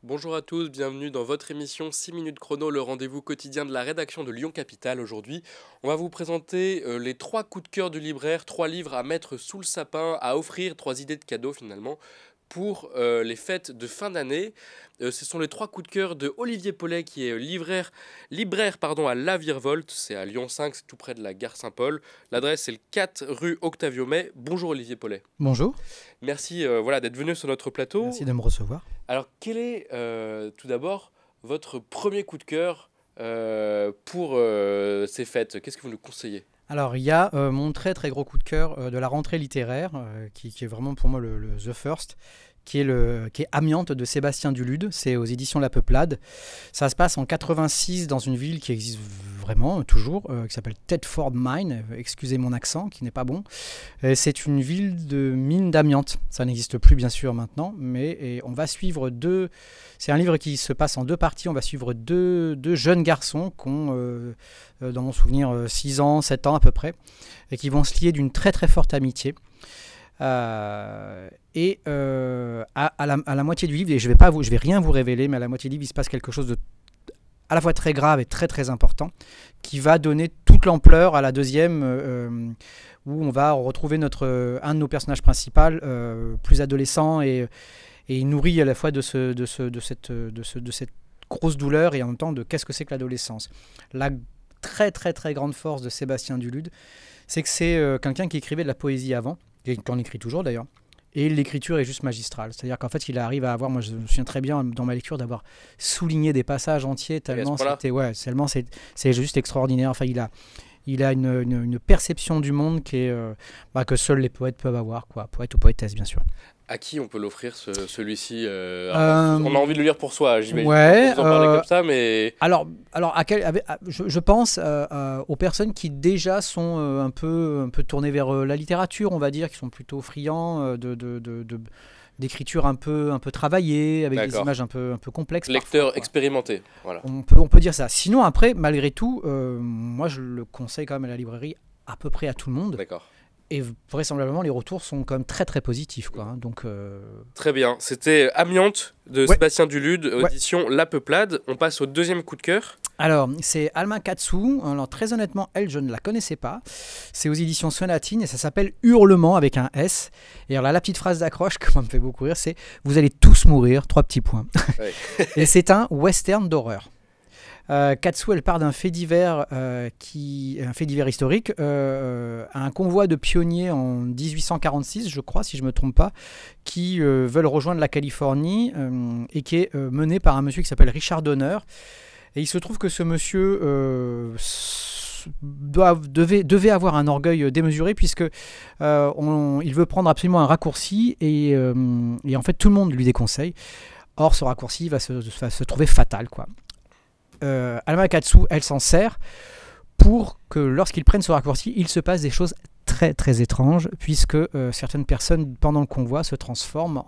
Bonjour à tous, bienvenue dans votre émission 6 minutes chrono, le rendez-vous quotidien de la rédaction de Lyon Capitale. Aujourd'hui, on va vous présenter les 3 coups de cœur du libraire, 3 livres à mettre sous le sapin, à offrir, 3 idées de cadeaux finalement pour les fêtes de fin d'année. Ce sont les 3 coups de cœur de Olivier Paulet qui est libraire à La Virevolte, c'est à Lyon 5, c'est tout près de la gare Saint-Paul. L'adresse c'est le 4 rue Octavio May. Bonjour Olivier Paulet. Bonjour, Merci d'être venu sur notre plateau. merci de me recevoir. Alors, quel est tout d'abord votre premier coup de cœur pour ces fêtes? Qu'est-ce que vous nous conseillez? Alors, il y a mon très très gros coup de cœur de la rentrée littéraire, qui est vraiment pour moi le The First, qui est Amiante de Sébastien Dulude. C'est aux éditions La Peuplade. Ça se passe en 86 dans une ville qui existe vraiment toujours, qui s'appelle Thetford Mine. Excusez mon accent qui n'est pas bon. C'est une ville de mine d'amiante. Ça n'existe plus bien sûr maintenant, mais on va suivre deux. C'est un livre qui se passe en 2 parties. On va suivre deux jeunes garçons qui ont, dans mon souvenir, 6 ans, 7 ans à peu près, et qui vont se lier d'une très très forte amitié. À la moitié du livre, et je vais rien vous révéler, mais à la moitié du livre, il se passe quelque chose de à la fois très grave et très très important, qui va donner toute l'ampleur à la deuxième, où on va retrouver un de nos personnages principaux, plus adolescent et nourri à la fois de cette grosse douleur et en même temps de qu'est-ce que c'est que l'adolescence. La très très très grande force de Sébastien Dulude, c'est que c'est quelqu'un qui écrivait de la poésie avant, et qui en écrit toujours d'ailleurs. Et l'écriture est juste magistrale. C'est-à-dire qu'en fait, il arrive à avoir, moi je me souviens très bien dans ma lecture d'avoir souligné des passages entiers, tellement c'est juste extraordinaire. Enfin, il a une perception du monde qui est, que seuls les poètes peuvent avoir, quoi. Poètes ou poétesses, bien sûr. À qui on peut l'offrir celui-ci? On a envie de le lire pour soi, j'imagine. Ouais, Vous en parlez comme ça, mais... Alors je pense aux personnes qui déjà sont un peu tournées vers la littérature, on va dire, qui sont plutôt friands d'écriture un peu travaillée, avec des images un peu complexes. Lecteur parfois, expérimenté, voilà. On peut dire ça. Sinon, après, malgré tout, moi je le conseille quand même à la librairie à peu près à tout le monde. D'accord. Et vraisemblablement, les retours sont quand même très très positifs, quoi. Donc, Très bien, c'était Amiante de Sébastien Dulude, audition La Peuplade. On passe au deuxième coup de cœur. Alors, c'est Alma Katsu. Alors, très honnêtement, elle, je ne la connaissais pas. C'est aux éditions Sonatine et ça s'appelle Hurlement avec un S. Et alors là, la petite phrase d'accroche qui me fait beaucoup rire, c'est « Vous allez tous mourir », 3 petits points. Ouais. Et c'est un western d'horreur. Katsu, elle part d'un fait divers, un fait divers historique, un convoi de pionniers en 1846, je crois, si je ne me trompe pas, qui veulent rejoindre la Californie et qui est mené par un monsieur qui s'appelle Richard Donner. Et il se trouve que ce monsieur devait avoir un orgueil démesuré puisque il veut prendre absolument un raccourci et en fait tout le monde lui déconseille. Or ce raccourci va se trouver fatal, quoi. Alma Katsu, elle s'en sert pour que lorsqu'ils prennent ce raccourci, il se passe des choses très très étranges puisque certaines personnes pendant le convoi se transforment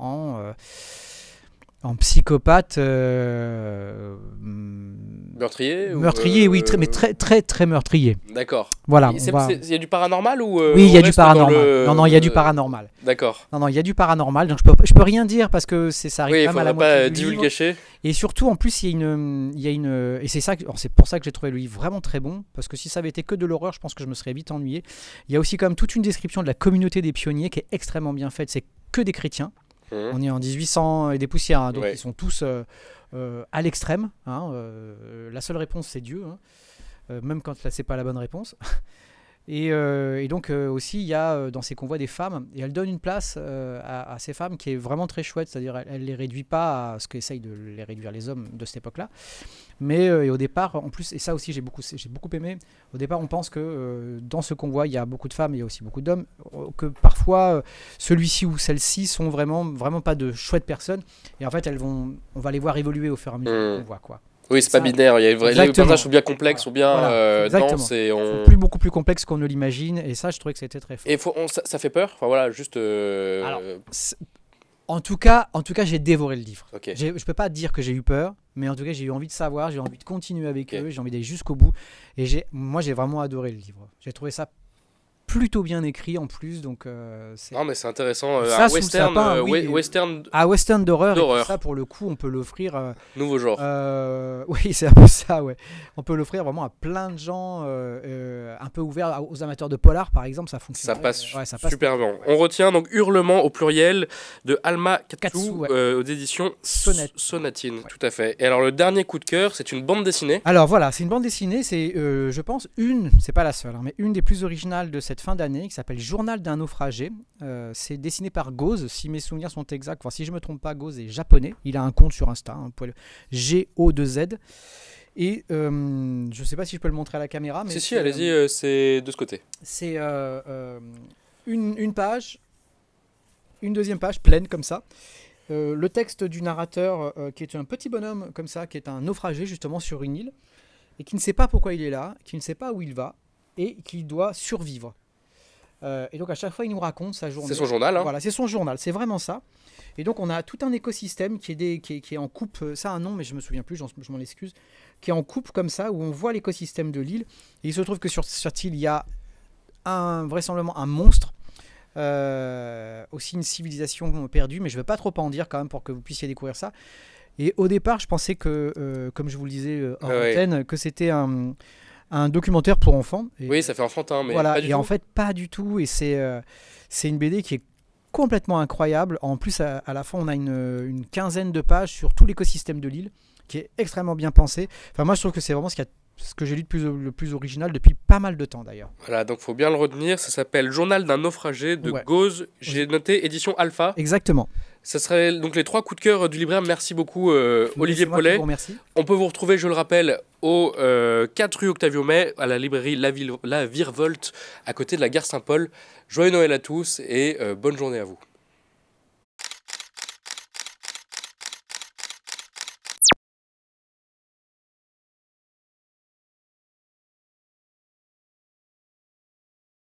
en psychopathe meurtrier, oui, mais très très très meurtrier. D'accord. Voilà. Il y a du paranormal ou oui, il y a du paranormal. Non, il y a du paranormal. D'accord. Non, il y a du paranormal. Donc je peux rien dire parce que ça arrive quand même à la moitié du livre. Et surtout, en plus, il y a une et c'est pour ça que j'ai trouvé le livre vraiment très bon, parce que si ça avait été que de l'horreur, je pense que je me serais vite ennuyé. Il y a aussi quand même toute une description de la communauté des pionniers qui est extrêmement bien faite. C'est que des chrétiens. On est en 1800 et des poussières, hein, donc ils sont tous à l'extrême. Hein, la seule réponse, c'est Dieu, hein, même quand là, c'est pas la bonne réponse. Et donc aussi, il y a dans ces convois des femmes, et elle donne une place à ces femmes qui est vraiment très chouette, c'est-à-dire elle ne les réduit pas à ce qu'essayent de les réduire les hommes de cette époque-là. Mais et au départ, en plus, et ça aussi j'ai beaucoup aimé, au départ on pense que dans ce convoi il y a beaucoup de femmes, il y a aussi beaucoup d'hommes, que parfois celui-ci ou celle-ci sont vraiment pas de chouettes personnes, et en fait on va les voir évoluer au fur et à mesure du convoi, quoi. Oui, c'est pas binaire, les personnages sont bien complexes, sont bien denses. Ils sont beaucoup plus complexes qu'on ne l'imagine, et ça, je trouvais que c'était très fort. Et ça fait peur, enfin voilà, juste... Alors, en tout cas, j'ai dévoré le livre. Okay. Je peux pas dire que j'ai eu peur, mais en tout cas, j'ai eu envie de savoir, j'ai envie de continuer avec eux, j'ai envie d'aller jusqu'au bout, et moi, j'ai vraiment adoré le livre. J'ai trouvé ça plutôt bien écrit en plus. Donc, non, mais c'est intéressant. Ça, Un sous le western, sapin, oui. western Western d'horreur. d'horreur. Et ça, pour le coup, on peut l'offrir. Nouveau genre. Oui, c'est un peu ça, ouais. On peut l'offrir vraiment à plein de gens, un peu ouvert aux amateurs de polar, par exemple, ça fonctionne. Ça passe, ouais, ça passe super bien. On retient donc Hurlement au pluriel de Alma Katsu, Katsu, ouais. aux éditions Sonatine. Ouais. Tout à fait. Et alors le dernier coup de cœur, c'est une bande dessinée. Alors voilà, c'est une bande dessinée, c'est, je pense, c'est pas la seule, hein, mais une des plus originales de cette fin d'année, qui s'appelle Journal d'un naufragé. C'est dessiné par Goz, si mes souvenirs sont exacts, enfin si je me trompe pas, Goz est japonais, il a un compte sur Insta, Go2Z. Et je sais pas si je peux le montrer à la caméra, mais Si, allez-y, c'est de ce côté. C'est une page, une deuxième page pleine comme ça. Le texte du narrateur qui est un petit bonhomme comme ça, qui est un naufragé justement sur une île et qui ne sait pas pourquoi il est là, qui ne sait pas où il va et qui doit survivre. Et donc à chaque fois il nous raconte sa journée. C'est son journal, hein. Voilà, c'est son journal, c'est vraiment ça. Et donc on a tout un écosystème qui est en coupe, ça a un nom mais je me souviens plus, je m'en excuse, qui est en coupe comme ça, où on voit l'écosystème de l'île. Et il se trouve que sur cette île il y a vraisemblablement un monstre, aussi une civilisation perdue, mais je ne veux pas trop en dire quand même pour que vous puissiez découvrir ça. Et au départ je pensais que, comme je vous le disais hors antenne, que c'était un documentaire pour enfants. Et oui, ça fait enfantin, mais voilà, pas du et tout. en fait pas du tout, et c'est une BD qui est complètement incroyable. En plus à la fin on a une quinzaine de pages sur tout l'écosystème de l'île qui est extrêmement bien pensé. Enfin moi je trouve que c'est vraiment ce que j'ai lu le plus original depuis pas mal de temps d'ailleurs. Voilà, donc faut bien le retenir, ça s'appelle Journal d'un naufragé de Goz, j'ai noté édition Alpha. Exactement. Ça serait donc les 3 coups de cœur du libraire. Merci beaucoup Olivier Paulet. On peut vous retrouver, je le rappelle, au 4 rue Octavio May, à la librairie La Virevolte, à côté de la gare Saint-Paul. Joyeux Noël à tous et bonne journée à vous.